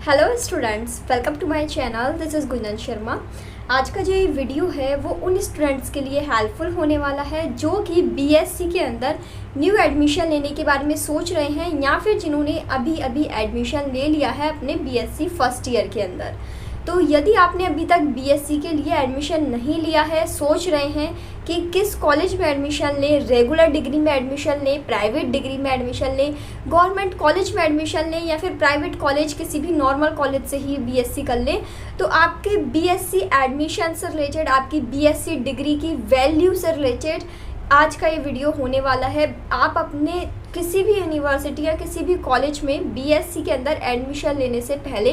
Hello students, welcome to my channel. This is Gunjan Sharma. आज का जो ये वीडियो है वो उन स्टूडेंट्स के लिए हेल्पफुल होने वाला है जो कि बीएससी के अंदर न्यू एडमिशन लेने के बारे में सोच रहे हैं या फिर जिन्होंने अभी अभी एडमिशन ले लिया है अपने बीएससी फर्स्ट ईयर के अंदर। तो यदि आपने अभी तक बीएससी के लिए एडमिशन नहीं लिया है, सोच रहे हैं कि किस कॉलेज में एडमिशन लें, रेगुलर डिग्री में एडमिशन लें, प्राइवेट डिग्री में एडमिशन लें, गवर्नमेंट कॉलेज में एडमिशन लें या फिर प्राइवेट कॉलेज किसी भी नॉर्मल कॉलेज से ही बीएससी कर लें, तो आपके बीएससी एडमिशन से रिलेटेड, आपकी बीएससी डिग्री की वैल्यू से रिलेटेड आज का ये वीडियो होने वाला है। आप अपने किसी भी यूनिवर्सिटी या किसी भी कॉलेज में बीएससी के अंदर एडमिशन लेने से पहले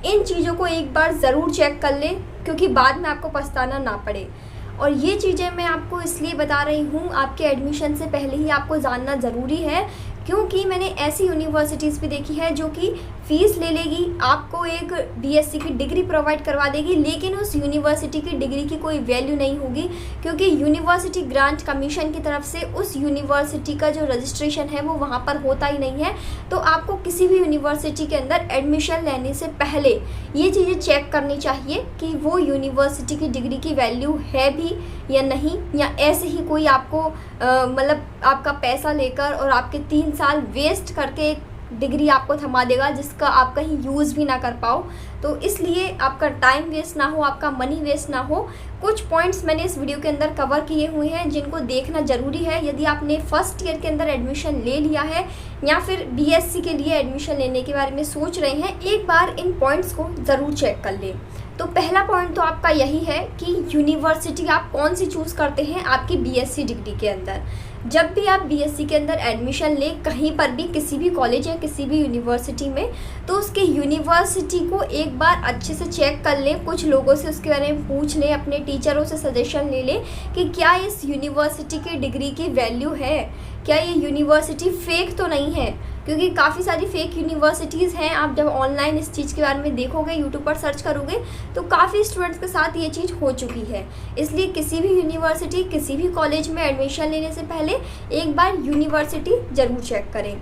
इन चीज़ों को एक बार ज़रूर चेक कर लें, क्योंकि बाद में आपको पछताना ना पड़े। और ये चीज़ें मैं आपको इसलिए बता रही हूँ, आपके एडमिशन से पहले ही आपको जानना ज़रूरी है, क्योंकि मैंने ऐसी यूनिवर्सिटीज़ भी देखी है जो कि फ़ीस ले लेगी, आपको एक बीएससी की डिग्री प्रोवाइड करवा देगी, लेकिन उस यूनिवर्सिटी की डिग्री की कोई वैल्यू नहीं होगी, क्योंकि यूनिवर्सिटी ग्रांट कमीशन की तरफ से उस यूनिवर्सिटी का जो रजिस्ट्रेशन है वो वहाँ पर होता ही नहीं है। तो आपको किसी भी यूनिवर्सिटी के अंदर एडमिशन लेने से पहले ये चीज़ें चेक करनी चाहिए कि वो यूनिवर्सिटी की डिग्री की वैल्यू है भी या नहीं, या ऐसे ही कोई आपको मतलब आपका पैसा लेकर और आपके 3 साल वेस्ट करके एक डिग्री आपको थमा देगा जिसका आप कहीं यूज़ भी ना कर पाओ। तो इसलिए आपका टाइम वेस्ट ना हो, आपका मनी वेस्ट ना हो, कुछ पॉइंट्स मैंने इस वीडियो के अंदर कवर किए हुए हैं जिनको देखना ज़रूरी है। यदि आपने फर्स्ट ईयर के अंदर एडमिशन ले लिया है या फिर बीएससी के लिए एडमिशन लेने के बारे में सोच रहे हैं, एक बार इन पॉइंट्स को ज़रूर चेक कर लें। तो पहला पॉइंट तो आपका यही है कि यूनिवर्सिटी आप कौन सी चूज़ करते हैं आपकी बीएससी डिग्री के अंदर। जब भी आप बीएससी के अंदर एडमिशन लें कहीं पर भी, किसी भी कॉलेज या किसी भी यूनिवर्सिटी में, तो उसके यूनिवर्सिटी को एक बार अच्छे से चेक कर लें, कुछ लोगों से उसके बारे में पूछ लें, अपने टीचरों से सजेशन ले लें कि क्या इस यूनिवर्सिटी की डिग्री की वैल्यू है, क्या ये यूनिवर्सिटी फेक तो नहीं है, क्योंकि काफ़ी सारी फेक यूनिवर्सिटीज़ हैं। आप जब ऑनलाइन इस चीज़ के बारे में देखोगे, यूट्यूब पर सर्च करोगे, तो काफ़ी स्टूडेंट्स के साथ ये चीज़ हो चुकी है। इसलिए किसी भी यूनिवर्सिटी, किसी भी कॉलेज में एडमिशन लेने से पहले एक बार यूनिवर्सिटी ज़रूर चेक करें।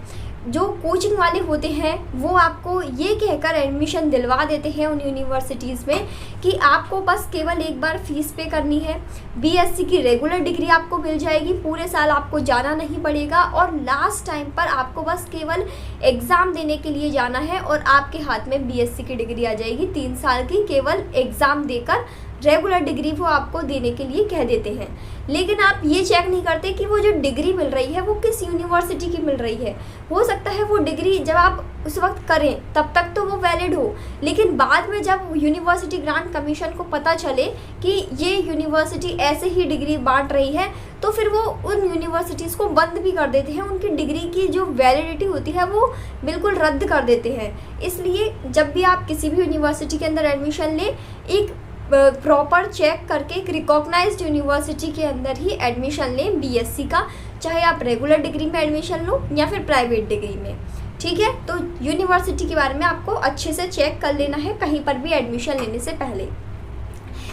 जो कोचिंग वाले होते हैं वो आपको ये कहकर एडमिशन दिलवा देते हैं उन यूनिवर्सिटीज़ में कि आपको बस केवल एक बार फ़ीस पे करनी है, बीएससी की रेगुलर डिग्री आपको मिल जाएगी, पूरे साल आपको जाना नहीं पड़ेगा और लास्ट टाइम पर आपको बस केवल एग्ज़ाम देने के लिए जाना है और आपके हाथ में बीएससी की डिग्री आ जाएगी 3 साल की, केवल एग्ज़ाम देकर रेगुलर डिग्री वो आपको देने के लिए कह देते हैं। लेकिन आप ये चेक नहीं करते कि वो जो डिग्री मिल रही है वो किस यूनिवर्सिटी की मिल रही है। हो सकता है वो डिग्री जब आप उस वक्त करें तब तक तो वो वैलिड हो, लेकिन बाद में जब यूनिवर्सिटी ग्रांट कमीशन को पता चले कि ये यूनिवर्सिटी ऐसे ही डिग्री बांट रही है, तो फिर वो उन यूनिवर्सिटीज़ को बंद भी कर देते हैं, उनकी डिग्री की जो वैलिडिटी होती है वो बिल्कुल रद्द कर देते हैं। इसलिए जब भी आप किसी भी यूनिवर्सिटी के अंदर एडमिशन लें, एक प्रॉपर चेक करके एक रिकॉग्नाइज्ड यूनिवर्सिटी के अंदर ही एडमिशन लें बीएससी का, चाहे आप रेगुलर डिग्री में एडमिशन लो या फिर प्राइवेट डिग्री में। ठीक है, तो यूनिवर्सिटी के बारे में आपको अच्छे से चेक कर लेना है कहीं पर भी एडमिशन लेने से पहले।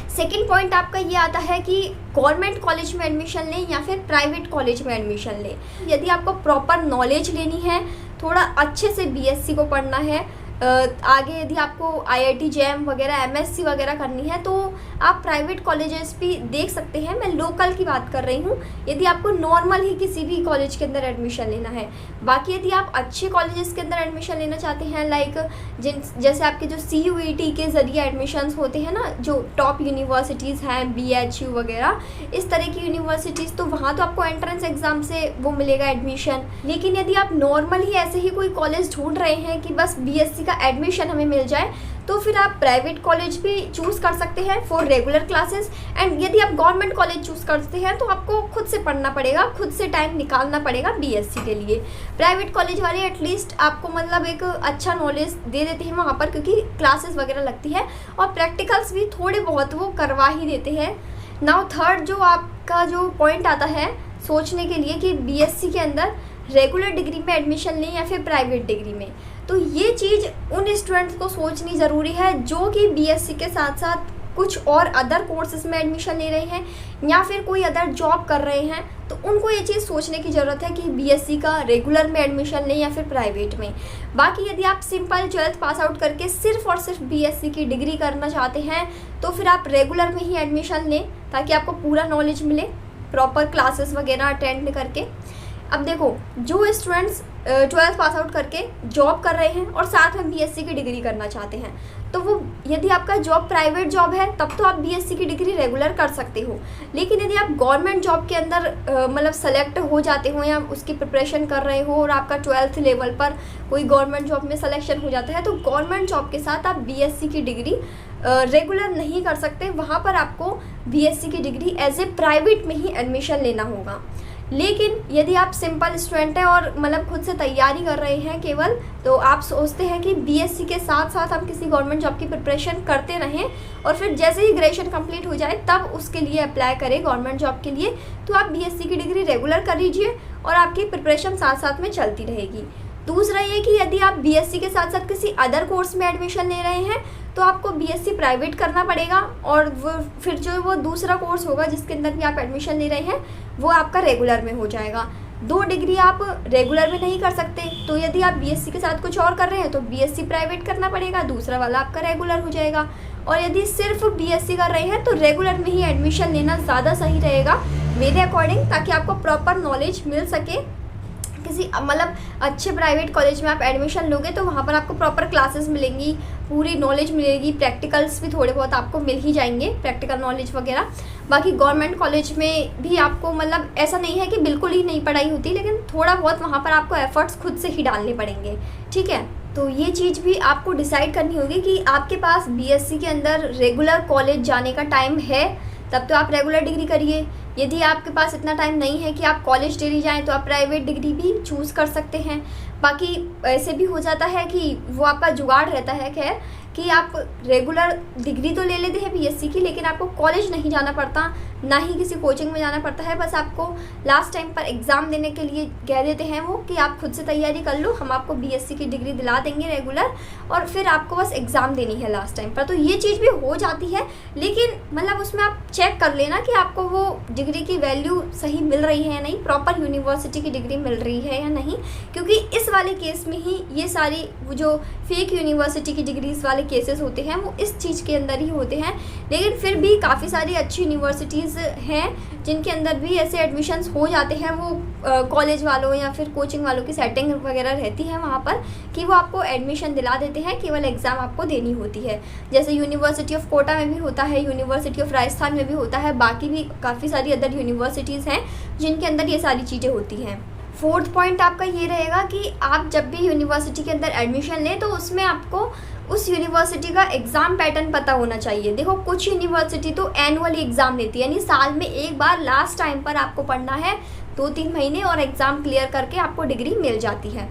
सेकेंड पॉइंट आपका ये आता है कि गवर्नमेंट कॉलेज में एडमिशन लें या फिर प्राइवेट कॉलेज में एडमिशन लें। यदि आपको प्रॉपर नॉलेज लेनी है, थोड़ा अच्छे से बीएससी को पढ़ना है, आगे यदि आपको आईआईटी जैम वगैरह एमएससी वगैरह करनी है तो आप प्राइवेट कॉलेजेस भी देख सकते हैं। मैं लोकल की बात कर रही हूँ, यदि आपको नॉर्मल ही किसी भी कॉलेज के अंदर एडमिशन लेना है। बाकी यदि आप अच्छे कॉलेजेस के अंदर एडमिशन लेना चाहते हैं, लाइक जैसे आपके जो CUET के ज़रिए एडमिशन्स होते हैं ना, जो टॉप यूनिवर्सिटीज़ हैं, BHU वगैरह इस तरह की यूनिवर्सिटीज़, तो वहाँ तो आपको एंट्रेंस एग्ज़ाम से वो मिलेगा एडमिशन। लेकिन यदि आप नॉर्मल ही ऐसे ही कोई कॉलेज ढूंढ रहे हैं कि बस बीएससी एडमिशन हमें मिल जाए, तो फिर आप प्राइवेट कॉलेज भी चूज़ कर सकते हैं फॉर रेगुलर क्लासेस। एंड यदि आप गवर्नमेंट कॉलेज चूज़ करते हैं तो आपको खुद से पढ़ना पड़ेगा, खुद से टाइम निकालना पड़ेगा बीएससी के लिए। प्राइवेट कॉलेज वाले एटलीस्ट आपको मतलब एक अच्छा नॉलेज दे देते हैं वहाँ पर, क्योंकि क्लासेस वगैरह लगती है और प्रैक्टिकल्स भी थोड़े बहुत वो करवा ही देते हैं। नाउ थर्ड जो आपका जो पॉइंट आता है सोचने के लिए कि बीएससी के अंदर रेगुलर डिग्री में एडमिशन लें या फिर प्राइवेट डिग्री में, तो ये चीज़ उन स्टूडेंट्स को सोचनी ज़रूरी है जो कि बीएससी के साथ साथ कुछ और अदर कोर्सेज में एडमिशन ले रहे हैं या फिर कोई अदर जॉब कर रहे हैं, तो उनको ये चीज़ सोचने की ज़रूरत है कि बीएससी का रेगुलर में एडमिशन लें या फिर प्राइवेट में। बाकी यदि आप सिंपल 12th पास आउट करके सिर्फ और सिर्फ बीएससी की डिग्री करना चाहते हैं तो फिर आप रेगुलर में ही एडमिशन लें, ताकि आपको पूरा नॉलेज मिले, प्रॉपर क्लासेस वगैरह अटेंड करके। अब देखो, जो स्टूडेंट्स 12th पास आउट करके जॉब कर रहे हैं और साथ में बीएससी की डिग्री करना चाहते हैं, तो वो यदि आपका जॉब प्राइवेट जॉब है तब तो आप बीएससी की डिग्री रेगुलर कर सकते हो। लेकिन यदि आप गवर्नमेंट जॉब के अंदर मतलब सेलेक्ट हो जाते हो या उसकी प्रिपरेशन कर रहे हो और आपका 12th लेवल पर कोई गवर्नमेंट जॉब में सिलेक्शन हो जाता है, तो गवर्नमेंट जॉब के साथ आप बीएससी की डिग्री रेगुलर नहीं कर सकते। वहाँ पर आपको बीएससी की डिग्री एज ए प्राइवेट में ही एडमिशन लेना होगा। लेकिन यदि आप सिंपल स्टूडेंट हैं और मतलब खुद से तैयारी कर रहे हैं केवल, तो आप सोचते हैं कि बीएससी के साथ साथ हम किसी गवर्नमेंट जॉब की प्रिपरेशन करते रहें और फिर जैसे ही ग्रेजुएशन कंप्लीट हो जाए तब उसके लिए अप्लाई करें गवर्नमेंट जॉब के लिए, तो आप बीएससी की डिग्री रेगुलर कर लीजिए और आपकी प्रिपरेशन साथ साथ में चलती रहेगी। दूसरा ये कि यदि आप बीएससी के साथ साथ किसी अदर कोर्स में एडमिशन ले रहे हैं तो आपको बीएससी प्राइवेट करना पड़ेगा और वो फिर जो वो दूसरा कोर्स होगा जिसके अंदर भी आप एडमिशन ले रहे हैं वो आपका रेगुलर में हो जाएगा। 2 डिग्री आप रेगुलर में नहीं कर सकते, तो यदि आप बीएससी के साथ कुछ और कर रहे हैं तो बीएससी प्राइवेट करना पड़ेगा, दूसरा वाला आपका रेगुलर हो जाएगा। और यदि सिर्फ बीएससी कर रहे हैं तो रेगुलर में ही एडमिशन लेना ज़्यादा सही रहेगा मेरे अकॉर्डिंग, ताकि आपको प्रॉपर नॉलेज मिल सके। किसी मतलब अच्छे प्राइवेट कॉलेज में आप एडमिशन लोगे तो वहाँ पर आपको प्रॉपर क्लासेस मिलेंगी, पूरी नॉलेज मिलेगी, प्रैक्टिकल्स भी थोड़े बहुत आपको मिल ही जाएंगे, प्रैक्टिकल नॉलेज वगैरह। बाकी गवर्नमेंट कॉलेज में भी आपको मतलब ऐसा नहीं है कि बिल्कुल ही नहीं पढ़ाई होती, लेकिन थोड़ा बहुत वहाँ पर आपको एफर्ट्स खुद से ही डालने पड़ेंगे, ठीक है। तो ये चीज़ भी आपको डिसाइड करनी होगी कि आपके पास बीएससी के अंदर रेगुलर कॉलेज जाने का टाइम है तब तो आप रेगुलर डिग्री करिए। यदि आपके पास इतना टाइम नहीं है कि आप कॉलेज डेली जाएं तो आप प्राइवेट डिग्री भी चूज़ कर सकते हैं। बाकी ऐसे भी हो जाता है कि वो आपका जुगाड़ रहता है खैर कि आप रेगुलर डिग्री तो ले लेते हैं बीएससी की, लेकिन आपको कॉलेज नहीं जाना पड़ता, ना ही किसी कोचिंग में जाना पड़ता है। बस आपको लास्ट टाइम पर एग्ज़ाम देने के लिए कह देते हैं वो कि आप खुद से तैयारी कर लो, हम आपको बीएससी की डिग्री दिला देंगे रेगुलर, और फिर आपको बस एग्ज़ाम देनी है लास्ट टाइम पर। तो ये चीज़ भी हो जाती है, लेकिन मतलब उसमें आप चेक कर लेना कि आपको वो डिग्री की वैल्यू सही मिल रही है या नहीं, प्रॉपर यूनिवर्सिटी की डिग्री मिल रही है या नहीं। क्योंकि इस वाले केस में ही ये सारी वो जो फेक यूनिवर्सिटी की डिग्रीज़ वाले केसेस होते हैं वो इस चीज़ के अंदर ही होते हैं। लेकिन फिर भी काफ़ी सारी अच्छी यूनिवर्सिटीज़ हैं जिनके अंदर भी ऐसे एडमिशन्स हो जाते हैं। वो कॉलेज वालों या फिर कोचिंग वालों की सेटिंग वगैरह रहती है वहाँ पर कि वो आपको एडमिशन दिला देते हैं, केवल एग्ज़ाम आपको देनी होती है। जैसे यूनिवर्सिटी ऑफ कोटा में भी होता है, यूनिवर्सिटी ऑफ राजस्थान में भी होता है, बाकी भी काफ़ी सारी अदर यूनिवर्सिटीज़ हैं जिनके अंदर ये सारी चीज़ें होती हैं। 4th पॉइंट आपका ये रहेगा कि आप जब भी यूनिवर्सिटी के अंदर एडमिशन लें तो उसमें आपको उस यूनिवर्सिटी का एग्ज़ाम पैटर्न पता होना चाहिए। देखो, कुछ यूनिवर्सिटी तो एनुअली एग्ज़ाम लेती है, यानी साल में एक बार लास्ट टाइम पर आपको पढ़ना है 2-3 महीने और एग्ज़ाम क्लियर करके आपको डिग्री मिल जाती है।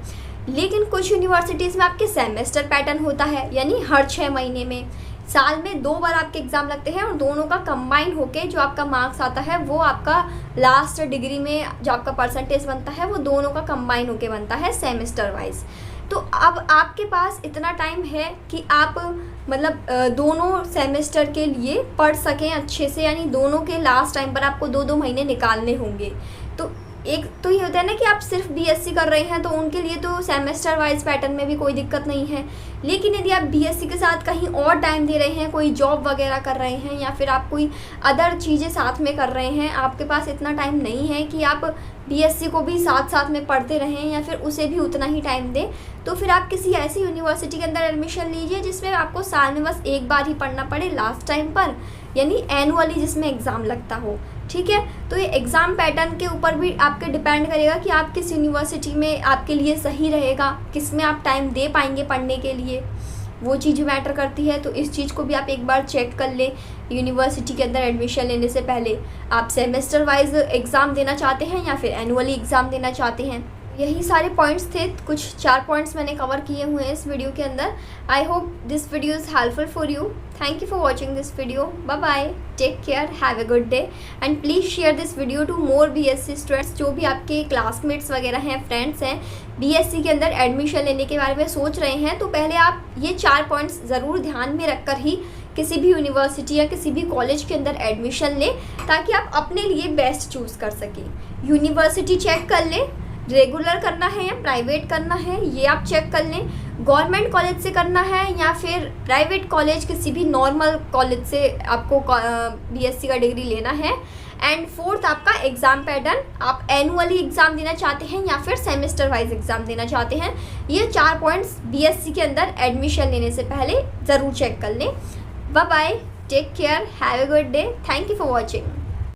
लेकिन कुछ यूनिवर्सिटीज़ में आपके सेमेस्टर पैटर्न होता है, यानी हर 6 महीने में साल में 2 बार आपके एग्ज़ाम लगते हैं और दोनों का कंबाइन होके जो आपका मार्क्स आता है वो आपका लास्ट डिग्री में जो आपका परसेंटेज बनता है वो दोनों का कंबाइन होके बनता है सेमेस्टर वाइज। तो अब आपके पास इतना टाइम है कि आप मतलब दोनों सेमेस्टर के लिए पढ़ सकें अच्छे से, यानी दोनों के लास्ट टाइम पर आपको 2-2 महीने निकालने होंगे। तो एक तो ये होता है ना कि आप सिर्फ बीएससी कर रहे हैं तो उनके लिए तो सेमेस्टर वाइज पैटर्न में भी कोई दिक्कत नहीं है। लेकिन यदि आप बीएससी के साथ कहीं और टाइम दे रहे हैं, कोई जॉब वगैरह कर रहे हैं या फिर आप कोई अदर चीज़ें साथ में कर रहे हैं, आपके पास इतना टाइम नहीं है कि आप बीएससी को भी साथ साथ में पढ़ते रहें या फिर उसे भी उतना ही टाइम दें, तो फिर आप किसी ऐसी यूनिवर्सिटी के अंदर एडमिशन लीजिए जिसमें आपको साल में बस एक बार ही पढ़ना पड़े लास्ट टाइम पर, यानी एनुअली जिसमें एग्ज़ाम लगता हो। ठीक है, तो ये एग्ज़ाम पैटर्न के ऊपर भी आपके डिपेंड करेगा कि आप किस यूनिवर्सिटी में आपके लिए सही रहेगा, किस में आप टाइम दे पाएंगे पढ़ने के लिए, वो चीज़ मैटर करती है। तो इस चीज़ को भी आप एक बार चेक कर लें यूनिवर्सिटी के अंदर एडमिशन लेने से पहले। आप सेमेस्टर वाइज एग्ज़ाम देना चाहते हैं या फिर एनुअली एग्ज़ाम देना चाहते हैं, यही सारे पॉइंट्स थे, कुछ 4 पॉइंट्स मैंने कवर किए हुए हैं इस वीडियो के अंदर। I hope this video is helpful for you. Thank you for watching this video. Bye bye, take care, have a good day and please share this video to more BSc students. जो भी आपके classmates वगैरह हैं, friends हैं, BSc के अंदर admission लेने के बारे में सोच रहे हैं, तो पहले आप ये 4 पॉइंट्स ज़रूर ध्यान में रखकर ही किसी भी यूनिवर्सिटी या किसी भी कॉलेज के अंदर एडमिशन लें, ताकि आप अपने लिए बेस्ट चूज़ कर सकें। यूनिवर्सिटी चेक कर लें, रेगुलर करना है या प्राइवेट करना है ये आप चेक कर लें। गवर्नमेंट कॉलेज से करना है या फिर प्राइवेट कॉलेज, किसी भी नॉर्मल कॉलेज से आपको BSc का डिग्री लेना है। एंड 4th आपका एग्ज़ाम पैटर्न, आप एनुअली एग्ज़ाम देना चाहते हैं या फिर सेमेस्टर वाइज एग्ज़ाम देना चाहते हैं। ये 4 पॉइंट्स BSc के अंदर एडमिशन लेने से पहले ज़रूर चेक कर लें। Bye bye, take care, have a good day, thank you for watching.